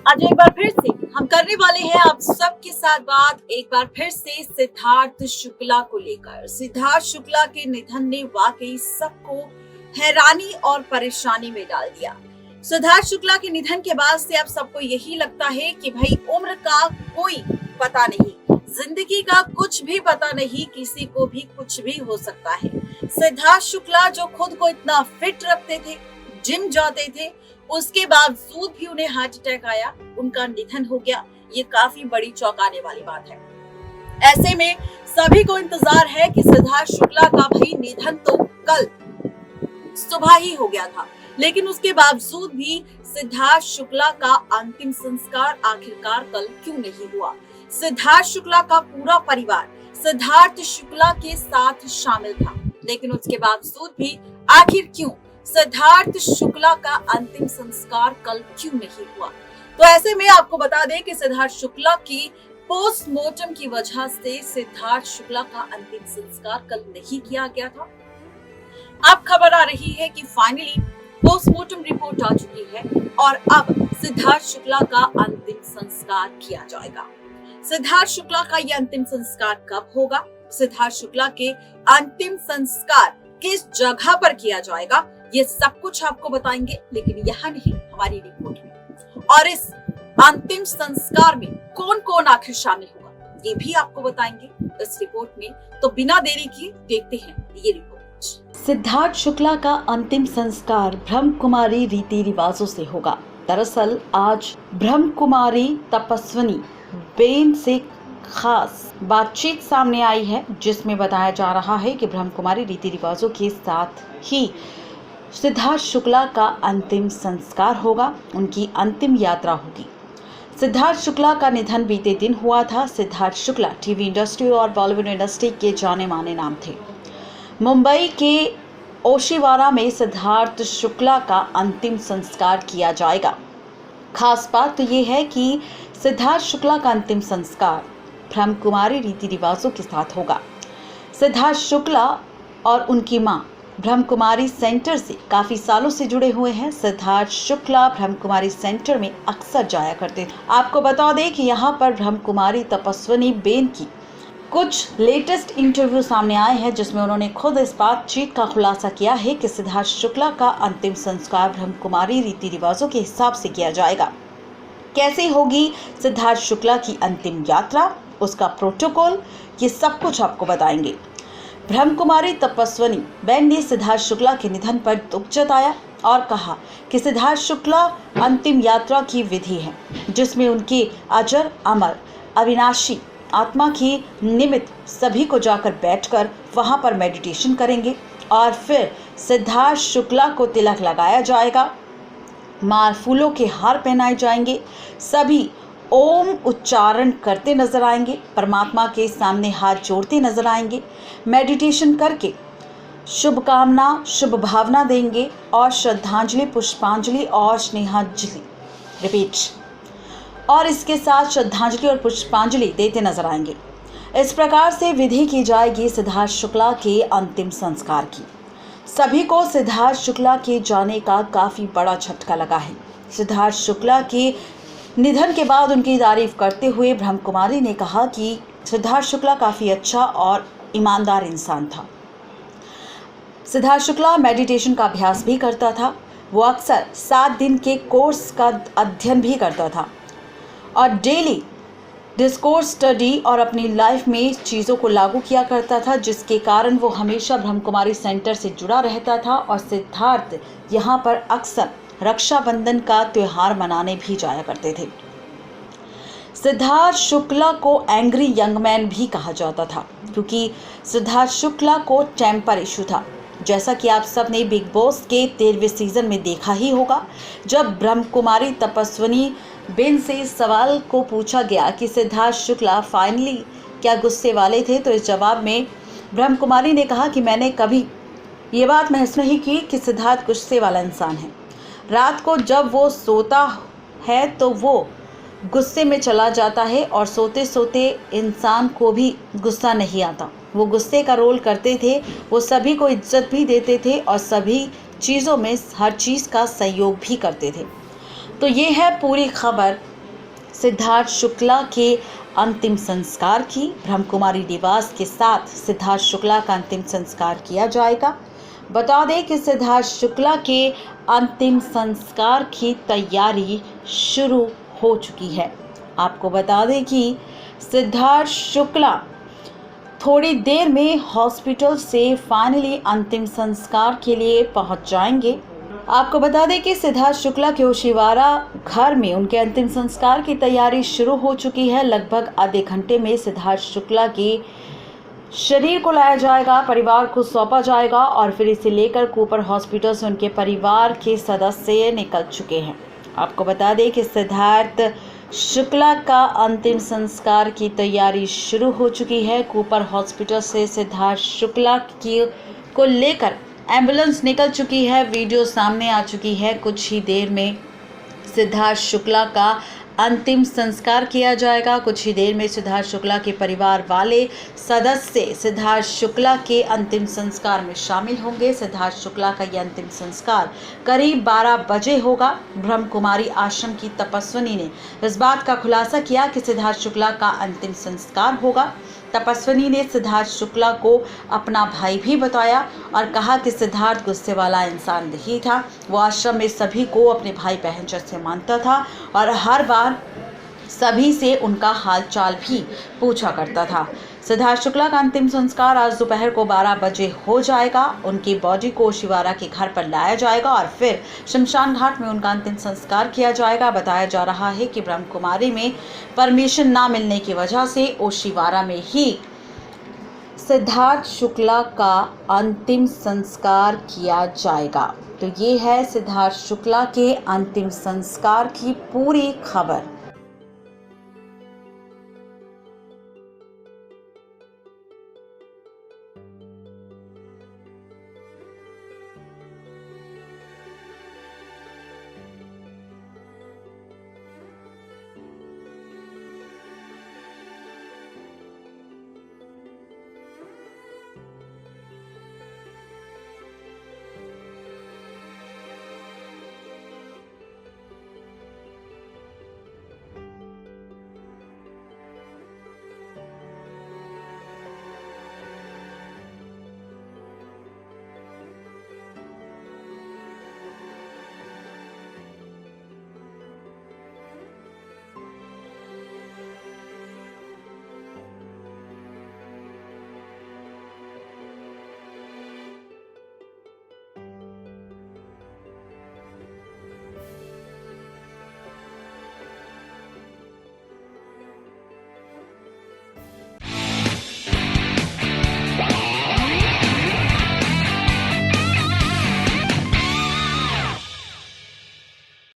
आज एक बार फिर से हम करने वाले हैं आप सबके साथ बात एक बार फिर से सिद्धार्थ शुक्ला को लेकर। सिद्धार्थ शुक्ला के निधन ने वाकई सबको हैरानी और परेशानी में डाल दिया। सिद्धार्थ शुक्ला के निधन के बाद से अब सबको यही लगता है कि भाई उम्र का कोई पता नहीं, जिंदगी का कुछ भी पता नहीं, किसी को भी कुछ भी हो सकता है। सिद्धार्थ शुक्ला जो खुद को इतना फिट रखते थे, जिम जाते थे, उसके बावजूद भी उन्हें हार्ट अटैक आया, उनका निधन हो गया। ये काफी बड़ी चौंकाने वाली बात है। ऐसे में सभी को इंतजार है कि सिद्धार्थ शुक्ला का भाई निधन तो कल सुबह ही हो गया था, लेकिन उसके बावजूद भी सिद्धार्थ शुक्ला का अंतिम संस्कार आखिरकार कल क्यों नहीं हुआ। सिद्धार्थ शुक्ला का पूरा परिवार सिद्धार्थ शुक्ला के साथ शामिल था, लेकिन उसके बावजूद भी आखिर क्यों सिद्धार्थ शुक्ला का अंतिम संस्कार कल क्यों नहीं हुआ। तो ऐसे में आपको बता दें कि सिद्धार्थ शुक्ला की पोस्टमार्टम की वजह से सिद्धार्थ शुक्ला का अंतिम संस्कार कल नहीं किया गया था। अब खबर आ रही है कि फाइनली पोस्टमार्टम रिपोर्ट आ चुकी है और अब सिद्धार्थ शुक्ला का अंतिम संस्कार किया जाएगा। सिद्धार्थ शुक्ला का यह अंतिम संस्कार कब होगा, सिद्धार्थ शुक्ला के अंतिम संस्कार किस जगह पर किया जाएगा, ये सब कुछ आपको बताएंगे, लेकिन यहाँ नहीं, हमारी रिपोर्ट में। और इस अंतिम संस्कार में कौन कौन आखिर शामिल होगा, ये भी आपको बताएंगे इस रिपोर्ट में। तो बिना देरी किए देखते हैं ये रिपोर्ट। सिद्धार्थ शुक्ला का अंतिम संस्कार ब्रह्म कुमारी रीति रिवाजों से होगा। दरअसल आज ब्रह्म कुमारी तपस्विनी बेन से खास बातचीत सामने आई है, जिसमें बताया जा रहा है कि ब्रह्म कुमारी रीति रिवाजों के साथ ही सिद्धार्थ शुक्ला का अंतिम संस्कार होगा, उनकी अंतिम यात्रा होगी। सिद्धार्थ शुक्ला का निधन बीते दिन हुआ था। सिद्धार्थ शुक्ला टीवी इंडस्ट्री और बॉलीवुड इंडस्ट्री के जाने माने नाम थे। मुंबई के ओशिवारा में सिद्धार्थ शुक्ला का अंतिम संस्कार किया जाएगा। खास बात तो ये है कि सिद्धार्थ शुक्ला का अंतिम संस्कार ब्रह्म कुमारी रीति रिवाजों के साथ होगा। सिद्धार्थ शुक्ला और उनकी मां ब्रह्म कुमारी सेंटर से काफी सालों से जुड़े हुए हैं। सिद्धार्थ शुक्ला ब्रह्म कुमारी सेंटर में अक्सर जाया करते थे। आपको बता दें कि यहाँ पर ब्रह्म कुमारी तपस्विनी बेन की कुछ लेटेस्ट इंटरव्यू सामने आए हैं, जिसमें उन्होंने खुद इस बातचीत का खुलासा किया है कि सिद्धार्थ शुक्ला का अंतिम संस्कार ब्रह्म कुमारी रीति रिवाजों के हिसाब से किया जाएगा। कैसे होगी सिद्धार्थ शुक्ला की अंतिम यात्रा, उसका प्रोटोकॉल, ये सब कुछ आपको बताएंगे। ब्रह्म कुमारी तपस्विनी बेन ने सिद्धार्थ शुक्ला के निधन पर दुख जताया और कहा कि सिद्धार्थ शुक्ला अंतिम यात्रा की विधि है, जिसमें उनकी अजर अमर अविनाशी आत्मा की निमित्त सभी को जाकर बैठकर वहां पर मेडिटेशन करेंगे और फिर सिद्धार्थ शुक्ला को तिलक लगाया जाएगा, माल फूलों के हार पहनाए जाएंगे, सभी ओम उच्चारण करते नजर आएंगे, परमात्मा के सामने हाथ जोड़ते नजर आएंगे, मेडिटेशन करके शुभकामना शुभ भावना देंगे और श्रद्धांजलि पुष्पांजलि और स्नेहांजलि रिपीट और इसके साथ श्रद्धांजलि और पुष्पांजलि देते नजर आएंगे। इस प्रकार से विधि की जाएगी सिद्धार्थ शुक्ला के अंतिम संस्कार की। सभी को सिद्धार्थ शुक्ला के जाने का काफी बड़ा झटका लगा है। सिद्धार्थ शुक्ला के निधन के बाद उनकी तारीफ करते हुए ब्रह्म कुमारी ने कहा कि सिद्धार्थ शुक्ला काफ़ी अच्छा और ईमानदार इंसान था। सिद्धार्थ शुक्ला मेडिटेशन का अभ्यास भी करता था। वो अक्सर 7 दिन के कोर्स का अध्ययन भी करता था और डेली डिस्कोर्स स्टडी और अपनी लाइफ में चीज़ों को लागू किया करता था, जिसके कारण वो हमेशा ब्रह्म कुमारी सेंटर से जुड़ा रहता था और सिद्धार्थ यहाँ पर अक्सर रक्षाबंधन का त्योहार मनाने भी जाया करते थे। सिद्धार्थ शुक्ला को एंग्री यंग मैन भी कहा जाता था, क्योंकि सिद्धार्थ शुक्ला को टेम्पर इशू था। जैसा कि आप सब ने बिग बॉस के 13वें सीजन में देखा ही होगा, जब ब्रह्म कुमारी तपस्विनी बेन से इस सवाल को पूछा गया कि सिद्धार्थ शुक्ला फाइनली क्या गुस्से वाले थे, तो इस जवाब में ब्रह्म कुमारी ने कहा कि मैंने कभी ये बात महसूस नहीं की कि सिद्धार्थ गुस्से वाला इंसान है। रात को जब वो सोता है तो वो गुस्से में चला जाता है और सोते सोते इंसान को भी गुस्सा नहीं आता। वो गुस्से का रोल करते थे, वो सभी को इज्जत भी देते थे और सभी चीज़ों में हर चीज़ का सहयोग भी करते थे। तो ये है पूरी खबर सिद्धार्थ शुक्ला के अंतिम संस्कार की। ब्रह्मकुमारी निवास के साथ सिद्धार्थ शुक्ला का अंतिम संस्कार किया जाएगा। बता दें कि सिद्धार्थ शुक्ला के अंतिम संस्कार की तैयारी शुरू हो चुकी है। आपको बता दें कि सिद्धार्थ शुक्ला थोड़ी देर में हॉस्पिटल से फाइनली अंतिम संस्कार के लिए पहुंच जाएंगे। आपको बता दें कि सिद्धार्थ शुक्ला के ओशिवारा घर में उनके अंतिम संस्कार की तैयारी शुरू हो चुकी है। लगभग आधे घंटे में सिद्धार्थ शुक्ला के शरीर को लाया जाएगा, परिवार को सौंपा जाएगा और फिर इसे लेकर कूपर हॉस्पिटल से उनके परिवार के सदस्य निकल चुके हैं। आपको बता दें कि सिद्धार्थ शुक्ला का अंतिम संस्कार की तैयारी शुरू हो चुकी है। कूपर हॉस्पिटल से सिद्धार्थ शुक्ला को लेकर एम्बुलेंस निकल चुकी है। वीडियो सामने आ चुकी है। कुछ ही देर में सिद्धार्थ शुक्ला का अंतिम संस्कार किया जाएगा। कुछ ही देर में सिद्धार्थ शुक्ला के परिवार वाले सदस्य सिद्धार्थ शुक्ला के अंतिम संस्कार में शामिल होंगे। सिद्धार्थ शुक्ला का यह अंतिम संस्कार करीब 12 बजे होगा। ब्रह्मकुमारी आश्रम की तपस्विनी ने इस बात का खुलासा किया कि सिद्धार्थ शुक्ला का अंतिम संस्कार होगा। तपस्विनी ने सिद्धार्थ शुक्ला को अपना भाई भी बताया और कहा कि सिद्धार्थ गुस्से वाला इंसान नहीं था। वो आश्रम में सभी को अपने भाई बहन जैसे मानता था और हर बार सभी से उनका हालचाल भी पूछा करता था। सिद्धार्थ शुक्ला का अंतिम संस्कार आज दोपहर को 12 बजे हो जाएगा। उनकी बॉडी को ओशिवारा के घर पर लाया जाएगा और फिर शमशान घाट में उनका अंतिम संस्कार किया जाएगा। बताया जा रहा है कि ब्रह्मकुमारी में परमिशन ना मिलने की वजह से ओशिवारा में ही सिद्धार्थ शुक्ला का अंतिम संस्कार किया जाएगा। तो ये है सिद्धार्थ शुक्ला के अंतिम संस्कार की पूरी खबर।